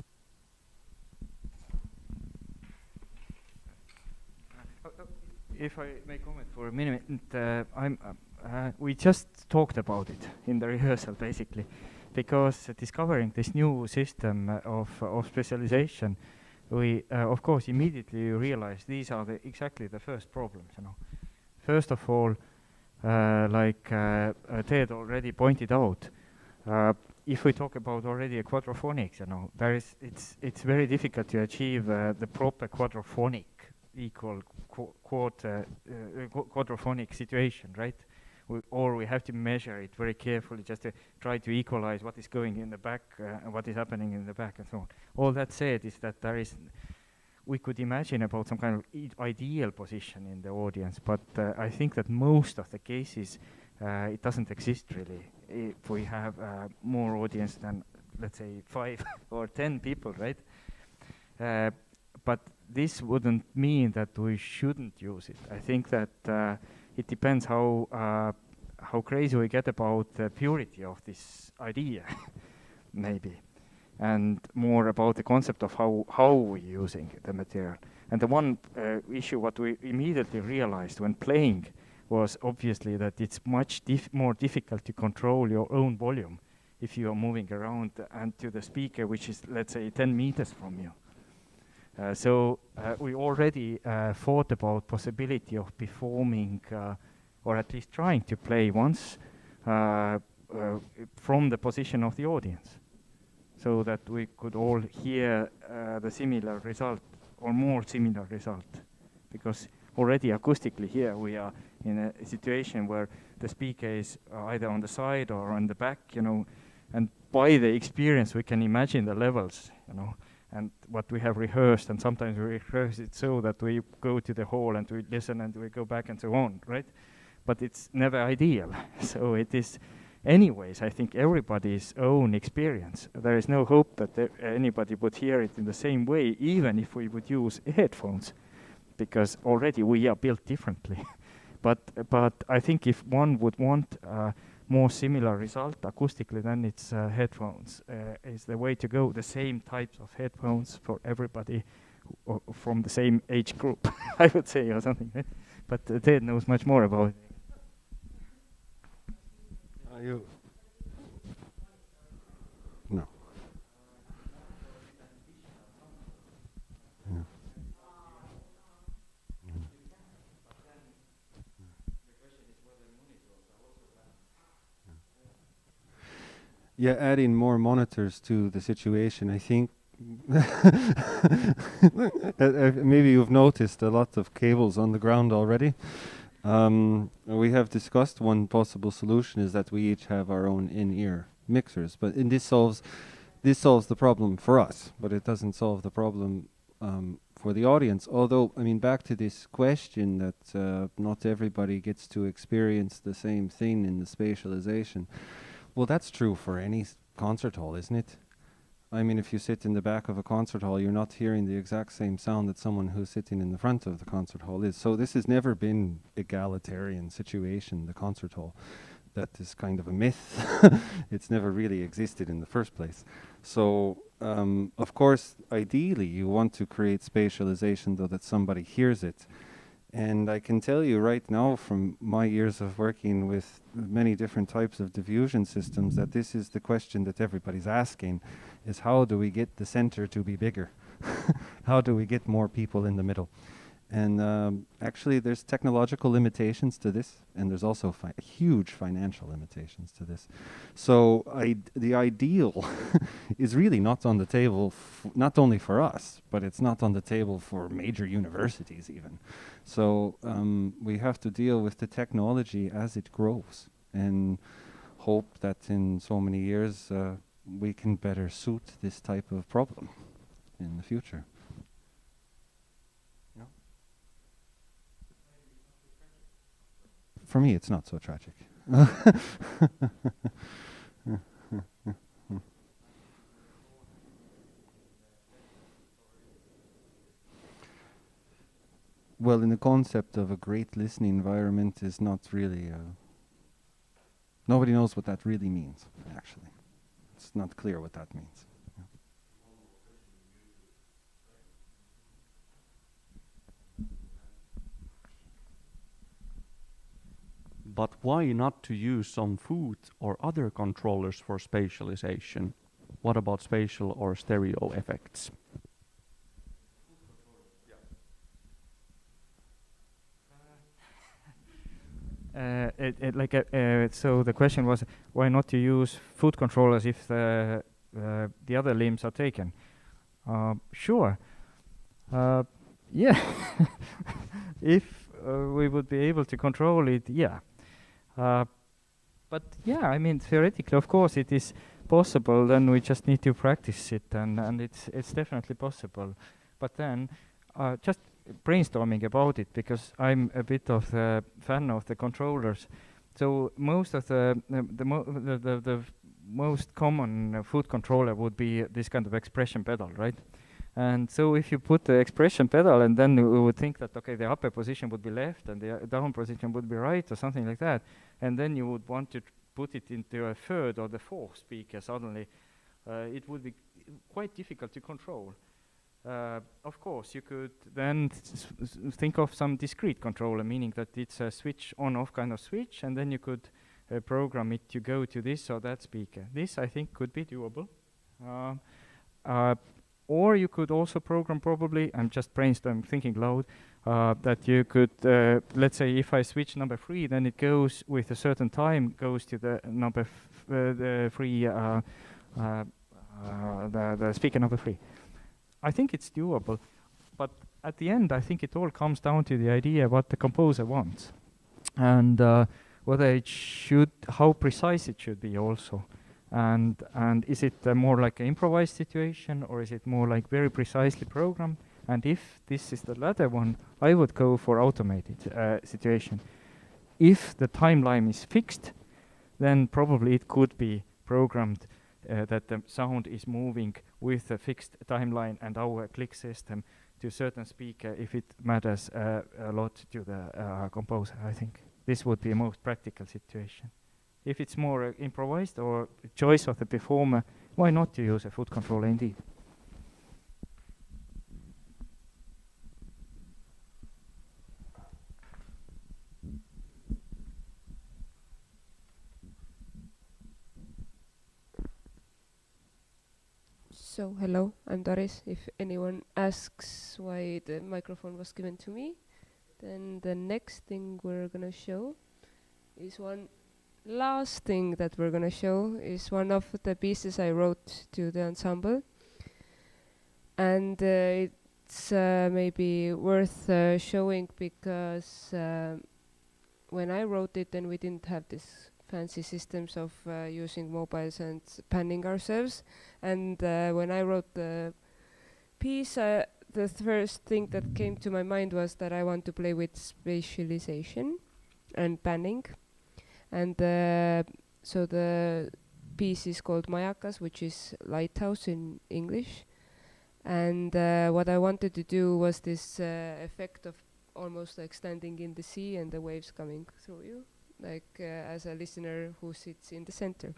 If I may comment for a minute, we just talked about it in the rehearsal, basically, because discovering this new system of specialization, we of course immediately realized these are exactly the first problems. You know, first of all, like Ted already pointed out, if we talk about already a quadraphonics, you know, it's very difficult to achieve the proper quadraphonic equal quadraphonic situation, right? Or we have to measure it very carefully just to try to equalize what is going in the back and what is happening in the back and so on. All that said is that we could imagine about some kind of ideal position in the audience, but I think that most of the cases it doesn't exist really. If we have more audience than, let's say, 5 or 10 people, right? But this wouldn't mean that we shouldn't use it. I think that it depends how crazy we get about the purity of this idea, maybe, and more about the concept of how we're using the material. And the one issue what we immediately realized when playing was obviously that it's much more difficult to control your own volume if you are moving around and to the speaker, which is, let's say, 10 meters from you. So we already thought about possibility of performing or at least trying to play once from the position of the audience, so that we could all hear the similar result or more similar result. Because already acoustically here we are in a situation where the speaker is either on the side or on the back, you know, and by the experience we can imagine the levels, you know, and what we have rehearsed, and sometimes we rehearse it so that we go to the hall and we listen and we go back and so on, right? But it's never ideal. So it is, anyways, I think everybody's own experience. There is no hope that anybody would hear it in the same way, even if we would use headphones, because already we are built differently. But I think if one would want more similar result acoustically, then it's headphones is the way to go. The same types of headphones for everybody from the same age group, I would say, or something. Right? But Ted knows much more about it. You? No. Yeah. Yeah, adding more monitors to the situation, I think. Maybe you've noticed a lot of cables on the ground already. We have discussed one possible solution is that we each have our own in-ear mixers, but this solves the problem for us, but it doesn't solve the problem for the audience. Although, I mean, back to this question that not everybody gets to experience the same thing in the spatialization. Well, that's true for any concert hall, isn't it? I mean, if you sit in the back of a concert hall, you're not hearing the exact same sound that someone who's sitting in the front of the concert hall is. So this has never been egalitarian situation, the concert hall. That is kind of a myth. It's never really existed in the first place. So, of course, ideally, you want to create spatialization though that somebody hears it. And I can tell you right now from my years of working with many different types of diffusion systems that this is the question that everybody's asking, is how do we get the center to be bigger? How do we get more people in the middle? And actually there's technological limitations to this, and there's also huge financial limitations to this. So the ideal is really not on the table, not only for us, but it's not on the table for major universities even. So we have to deal with the technology as it grows and hope that in so many years we can better suit this type of problem in the future. For me, it's not so tragic. Well, in the concept of a great listening environment is not really... nobody knows what that really means, actually. It's not clear what that means. But why not to use some food or other controllers for spatialization? What about spatial or stereo effects? So the question was, why not to use foot controllers if the other limbs are taken? Sure. Yeah. If we would be able to control it, yeah. But yeah, I mean, theoretically, of course, it is possible. Then we just need to practice it, and it's definitely possible. But then just brainstorming about it, because I'm a bit of a fan of the controllers. So most of the most common foot controller would be this kind of expression pedal, right? And so if you put the expression pedal, and then you would think that, okay, the upper position would be left and the down position would be right, or something like that, and then you would want to put it into a third or the fourth speaker suddenly, it would be quite difficult to control. Of course, you could then think of some discrete controller, meaning that it's a switch on-off kind of switch, and then you could program it to go to this or that speaker. This, I think, could be doable. Or you could also program, probably, I'm just brainstorming, thinking loud, that you could, let's say if I switch number 3, then it goes with a certain time, goes to the number the speaker number 3. I think it's doable, but at the end, I think it all comes down to the idea what the composer wants, and whether it should, how precise it should be also. And is it more like an improvised situation, or is it more like very precisely programmed? And if this is the latter one, I would go for automated situation. If the timeline is fixed, then probably it could be programmed that the sound is moving with a fixed timeline and our click system to a certain speaker if it matters a lot to the composer, I think. This would be a most practical situation. If it's more improvised or choice of the performer, why not to use a foot controller indeed? So, hello, I'm Doris. If anyone asks why the microphone was given to me, then the next thing we're gonna show is last thing that we're gonna show is one of the pieces I wrote to the ensemble, and it's maybe worth showing because when I wrote it, then we didn't have this fancy systems of using mobiles and panning ourselves, and when I wrote the piece, the first thing that came to my mind was that I want to play with spatialization and panning. And so the piece is called Majakas, which is lighthouse in English. And what I wanted to do was this effect of almost like standing in the sea and the waves coming through you, like as a listener who sits in the center.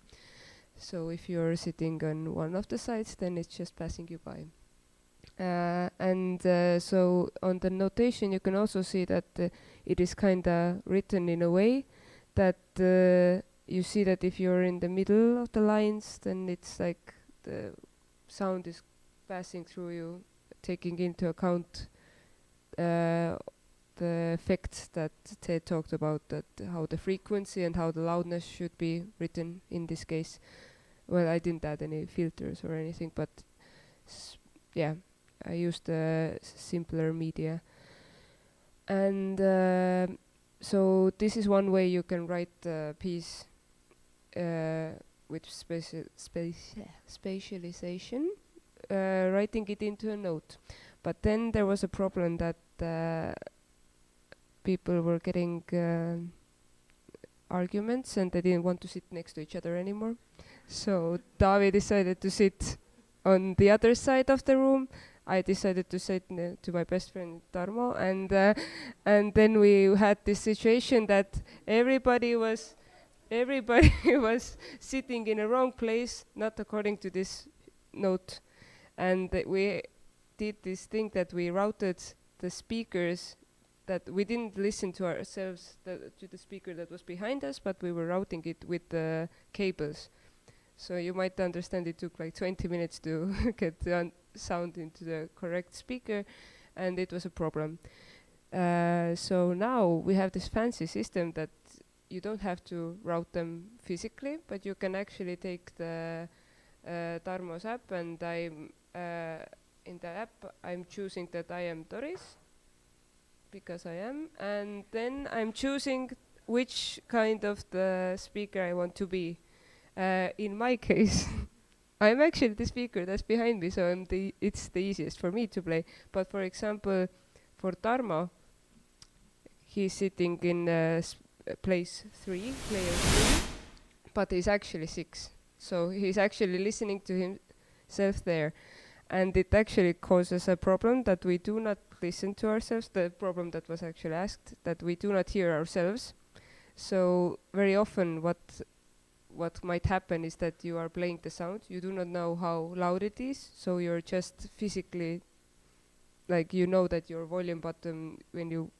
So if you're sitting on one of the sides, then it's just passing you by. So on the notation, you can also see that it is kind of written in a way that you see that if you're in the middle of the lines, then it's like the sound is passing through you, taking into account the effects that Ted talked about, that how the frequency and how the loudness should be written in this case. Well, I didn't add any filters or anything, but yeah, I used simpler media. And so this is one way you can write a piece with spatialization, writing it into a note. But then there was a problem that people were getting arguments and they didn't want to sit next to each other anymore. So Davi decided to sit on the other side of the room. I decided to sit to my best friend Tarmo, and then we had this situation that everybody was sitting in a wrong place, not according to this note, and we did this thing that we routed the speakers, that we didn't listen to ourselves to the speaker that was behind us, but we were routing it with the cables. So you might understand it took like 20 minutes to get the sound into the correct speaker, and it was a problem. So now we have this fancy system that you don't have to route them physically, but you can actually take the Tarmo's app, and I'm in the app I'm choosing that I am Doris, because I am, and then I'm choosing which kind of the speaker I want to be. In my case, I'm actually the speaker that's behind me, so it's the easiest for me to play. But for example, for Tarmo, he's sitting in place 3, player 3, but he's actually 6. So he's actually listening to himself there. And it actually causes a problem that we do not listen to ourselves, the problem that was actually asked, that we do not hear ourselves. So very often what might happen is that you are playing the sound, you do not know how loud it is, so you're just physically, like you know that your volume button, when you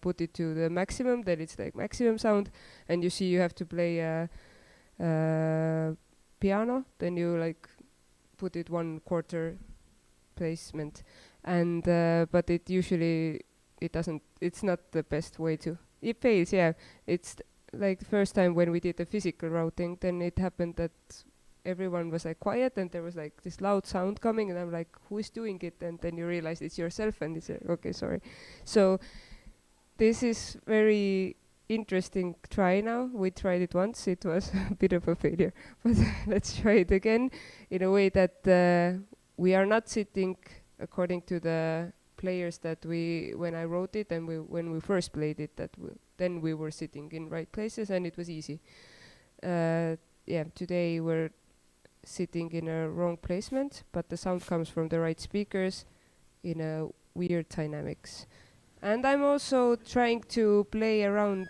put it to the maximum, then it's like maximum sound, and you see you have to play piano, then you like put it 1/4 placement, and but it usually it's not the best way to. It fails, yeah. It's like the first time when we did the physical routing, then it happened that everyone was like quiet and there was like this loud sound coming, and I'm like, who is doing it? And then you realize it's yourself, and it's okay, sorry. So this is very interesting try now. We tried it once, it was a bit of a failure, but let's try it again in a way that we are not sitting according to the players that when I wrote it and when we first played it, then we were sitting in right places and it was easy. Today we're sitting in a wrong placement, but the sound comes from the right speakers in a weird dynamics. And I'm also trying to play around.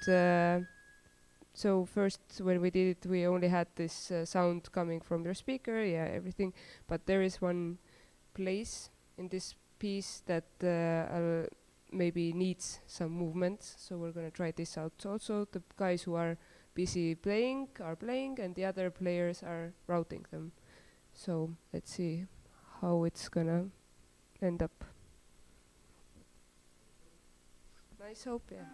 So first, when we did it, we only had this sound coming from your speaker, everything. But there is one place in this piece that maybe needs some movement. So we're gonna try this out. Also, the guys who are busy playing are playing, and the other players are routing them. So let's see how it's gonna end up. Nice hope, yeah.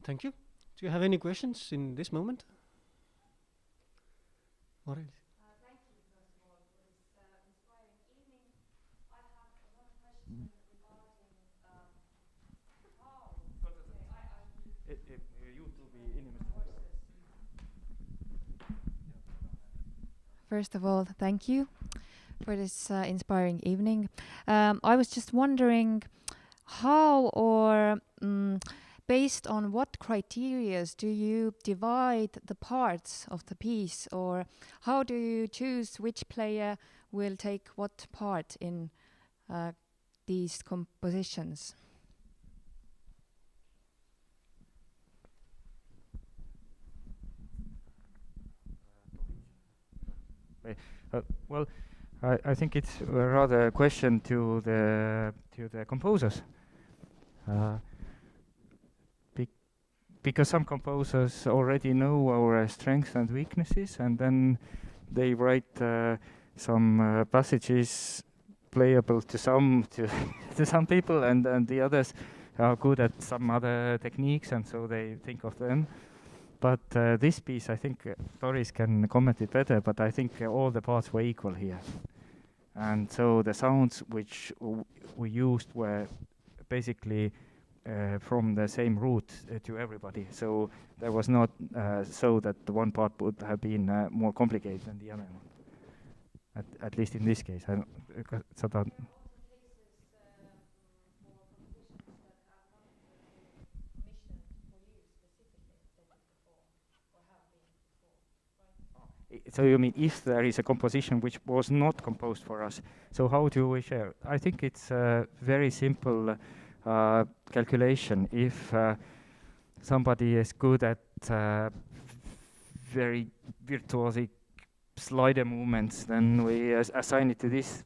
Thank you. Do you have any questions in this moment? What is? First of all, thank you for this inspiring evening. I was just wondering how or based on what criteria do you divide the parts of the piece, or how do you choose which player will take what part in these compositions? Well, I think it's rather a question to the composers, because some composers already know our strengths and weaknesses, and then they write some passages playable to some to some people, and the others are good at some other techniques, and so they think of them. But this piece, I think Doris can comment it better, but I think all the parts were equal here. And so the sounds which we used were basically from the same root to everybody. So there was not so that the one part would have been more complicated than the other one. At least in this case. I don't So you mean if there is a composition which was not composed for us, so how do we share? I think it's a very simple calculation. If somebody is good at very virtuosic slider movements, then we assign it to this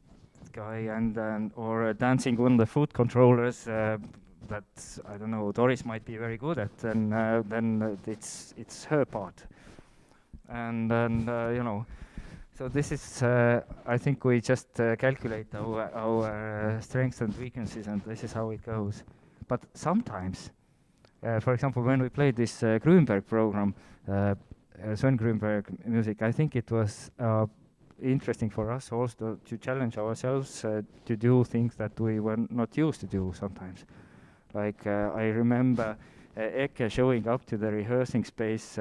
guy, and or dancing on the foot controllers that I don't know Doris might be very good at, then it's her part. And you know, so this is I think we just calculate our strengths and weaknesses, and this is how it goes. But sometimes, for example, when we played this Grünberg program, Sven Grünberg music, I think it was interesting for us also to challenge ourselves to do things that we were not used to do sometimes. Like I remember Eke showing up to the rehearsing space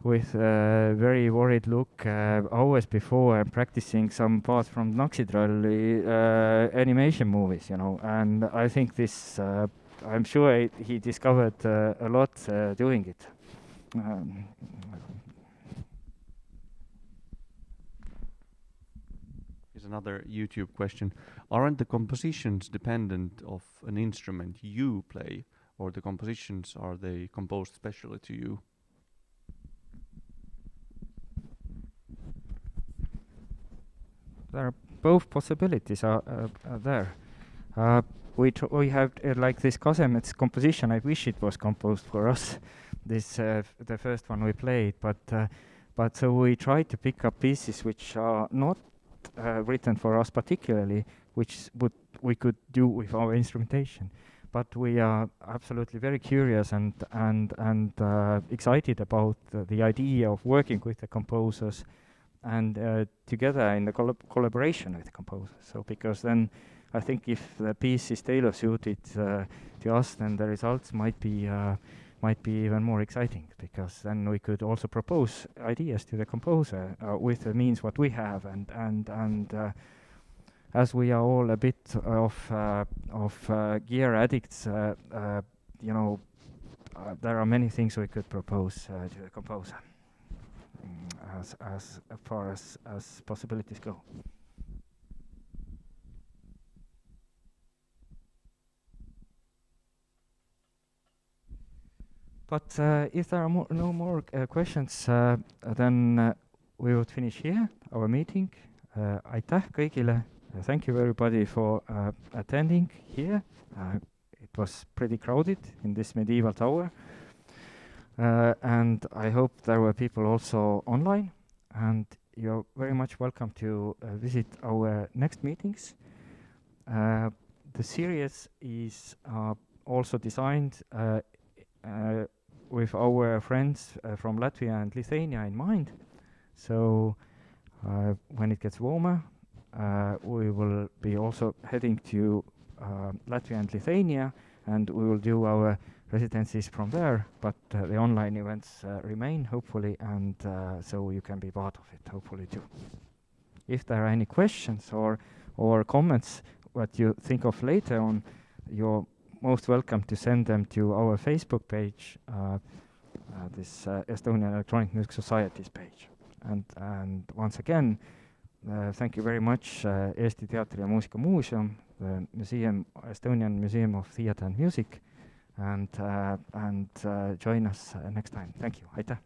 with a very worried look hours before, practicing some parts from Naxitralli animation movies, you know. And I think this, I'm sure he discovered a lot doing it. Here's another YouTube question. Aren't the compositions dependent of an instrument you play, or the compositions, are they composed specially to you? There are both possibilities are there. We have like this Kasemet's composition. I wish it was composed for us. This the first one we played, but so we try to pick up pieces which are not written for us particularly, which we could do with our instrumentation. But we are absolutely very curious and excited about the idea of working with the composers and together in the collaboration with the composer. So because then I think if the piece is tailor-suited to us, then the results might be even more exciting, because then we could also propose ideas to the composer with the means what we have, and as we are all a bit of gear addicts, you know, there are many things we could propose to the composer as far as possibilities go. But if there are no more questions, then we would finish here our meeting. Aitäh kõigile. Thank you everybody for attending here. It was pretty crowded in this medieval tower. And I hope there were people also online. And you're very much welcome to visit our next meetings. The series is also designed with our friends from Latvia and Lithuania in mind. So when it gets warmer, we will be also heading to Latvia and Lithuania, and we will do our residencies from there, but the online events remain, hopefully, and so you can be part of it, hopefully, too. If there are any questions or comments what you think of later on, you're most welcome to send them to our Facebook page, this Estonian Electronic Music Society's page. And once again, thank you very much, Eesti Elektroonilise Muusika Museum, the museum, Estonian Museum of Theatre and Music, and join us next time. Thank you. Aitäh!